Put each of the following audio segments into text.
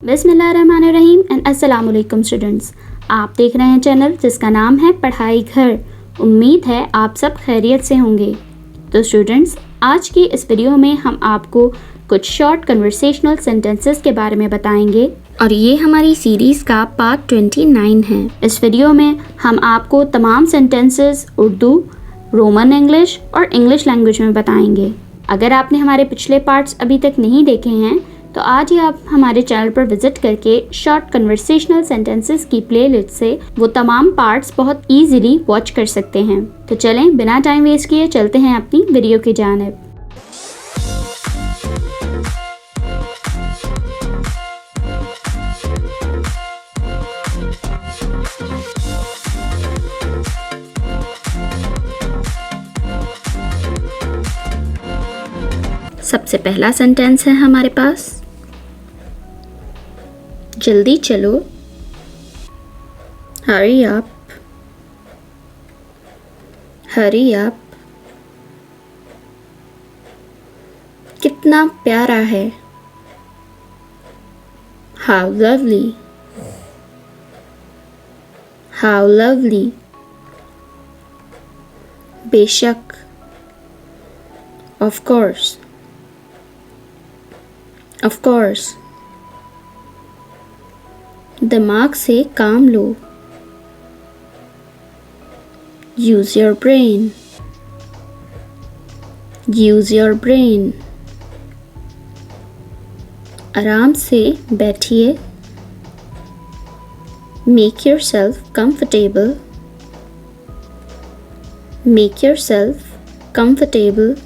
बिस्मिल्लाहिर्रहमानिर्रहीम एंड अस्सलाम वालेकुम स्टूडेंट्स। आप देख रहे हैं चैनल जिसका नाम है पढ़ाई घर। उम्मीद है आप सब खैरियत से होंगे। तो स्टूडेंट्स, आज की इस वीडियो में हम आपको कुछ शॉर्ट कन्वर्सेशनल सेंटेंसेस के बारे में बताएंगे और ये हमारी सीरीज़ का पार्ट 29 है। इस वीडियो में हम आपको तमाम सेंटेंसेस उर्दू, रोमन इंग्लिश और इंग्लिश लैंग्वेज में बताएंगे। अगर आपने हमारे पिछले पार्ट्स अभी तक नहीं देखे हैं तो आज ही आप हमारे चैनल पर विजिट करके शॉर्ट कन्वर्सेशनल सेंटेंसेस की प्लेलिस्ट से वो तमाम पार्ट्स बहुत इजीली वॉच कर सकते हैं। तो चलें बिना टाइम वेस्ट किए चलते हैं अपनी वीडियो की जानिब। सबसे पहला सेंटेंस है हमारे पास, जल्दी चलो, हरी अप, हरी अप। कितना प्यारा है, हाउ लवली, हाउ लवली। बेशक, ऑफ कोर्स, ऑफ कोर्स। दिमाग से काम लो, use your brain, use your brain. आराम से बैठिए, make yourself comfortable, make yourself comfortable.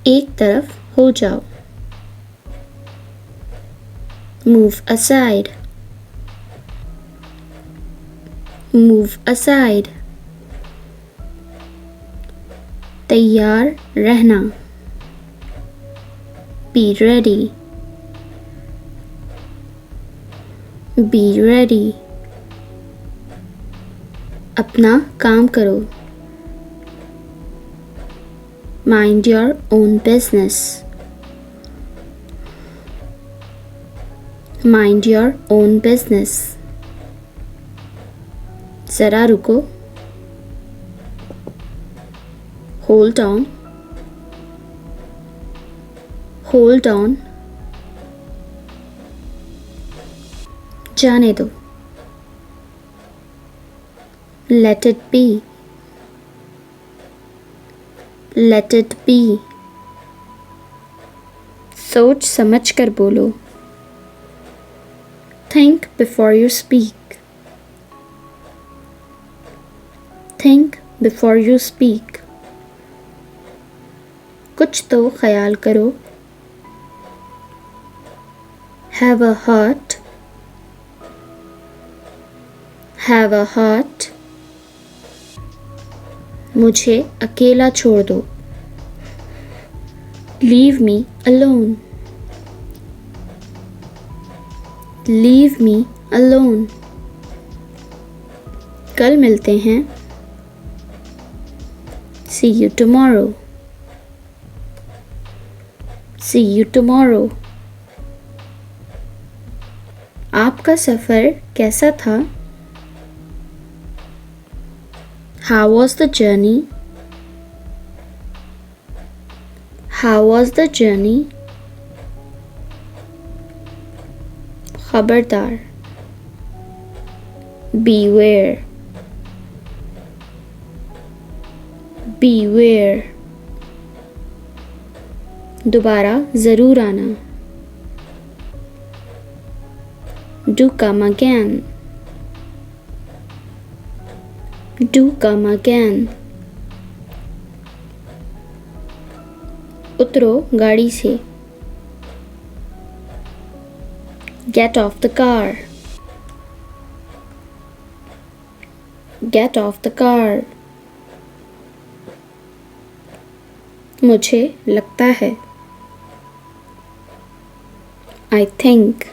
एक तरफ हो जाओ, मूव असाइड, मूव असाइड। तैयार रहना, बी रेडी, बी रेडी। अपना काम करो, mind your own business, mind your own business। जरा रुको, hold on, hold on। जाने दो, let it be, let it be। सोच समझ कर बोलो, think before you speak, think before you speak। कुछ तो ख्याल करो, have a heart, have a heart। मुझे अकेला छोड़ दो, leave me alone, leave me alone। कल मिलते हैं, see you tomorrow, see you tomorrow। आपका सफ़र कैसा था, how was the journey, how was the journey। खबरदार, beware, beware। दोबारा ज़रूर आना, do come again, do come again। उतरो गाड़ी से, get off the car, get off the car। मुझे लगता है, I think,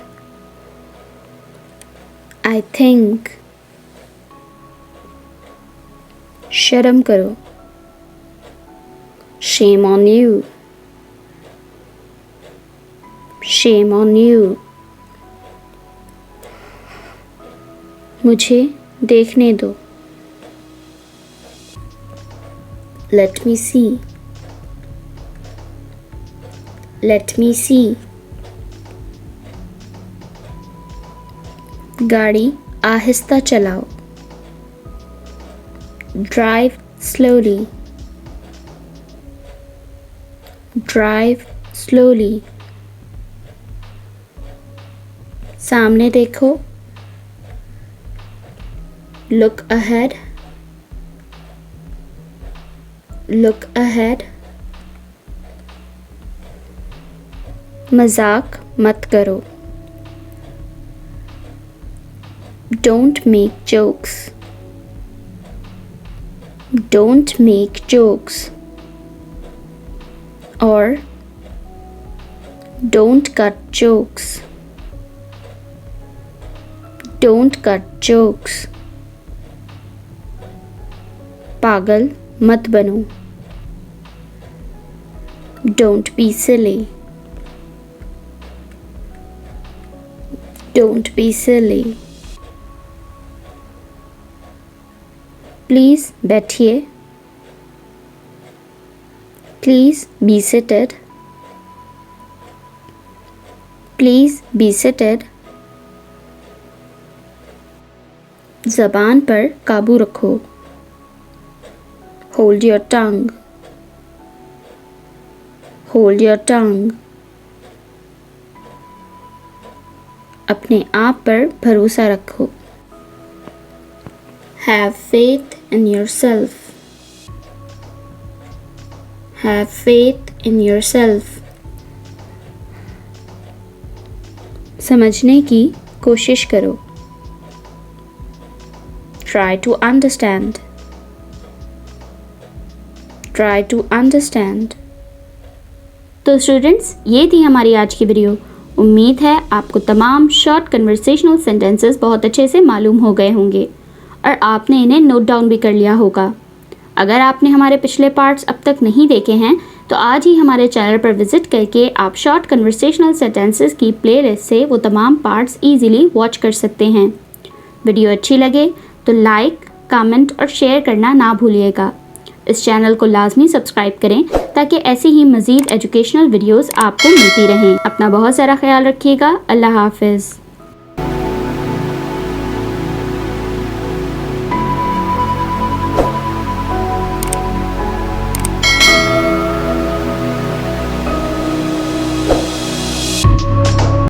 I think। शर्म करो, shame on you, Shame on you. मुझे देखने दो. Let me see. Let me see. गाड़ी आहिस्ता चलाओ. Drive slowly. Drive slowly. सामने देखो. Look ahead. Look ahead. मजाक मत करो. Don't make jokes. Don't make jokes. Or don't cut jokes. Don't cut jokes. पागल मत बनो. Don't be silly. Don't be silly. Please बैठिए. Please be seated. Please be seated. ज़बान पर काबू रखो. Hold your tongue. Hold your tongue. अपने आप पर भरोसा रखो. Have faith in yourself. Have faith in yourself. समझने की कोशिश करो. Try to understand. Try to understand. तो स्टूडेंट्स, ये थी हमारी आज की वीडियो. उम्मीद है आपको तमाम शॉर्ट कन्वर्सेशनल सेंटेंसेस बहुत अच्छे से मालूम हो गए होंगे और आपने इन्हें नोट डाउन भी कर लिया होगा. अगर आपने हमारे पिछले पार्ट्स अब तक नहीं देखे हैं तो आज ही हमारे चैनल पर विज़िट करके आप शॉर्ट कन्वर्सेशनल सेंटेंसेस की प्लेलिस्ट से वो तमाम पार्ट्स इजीली वॉच कर सकते हैं. वीडियो अच्छी लगे तो लाइक, कमेंट और शेयर करना ना भूलिएगा. इस चैनल को लाजमी सब्सक्राइब करें ताकि ऐसी ही मज़ीद एजुकेशनल वीडियोस आपको मिलती रहें. अपना बहुत सारा ख्याल रखिएगा. अल्लाह हाफ़िज़.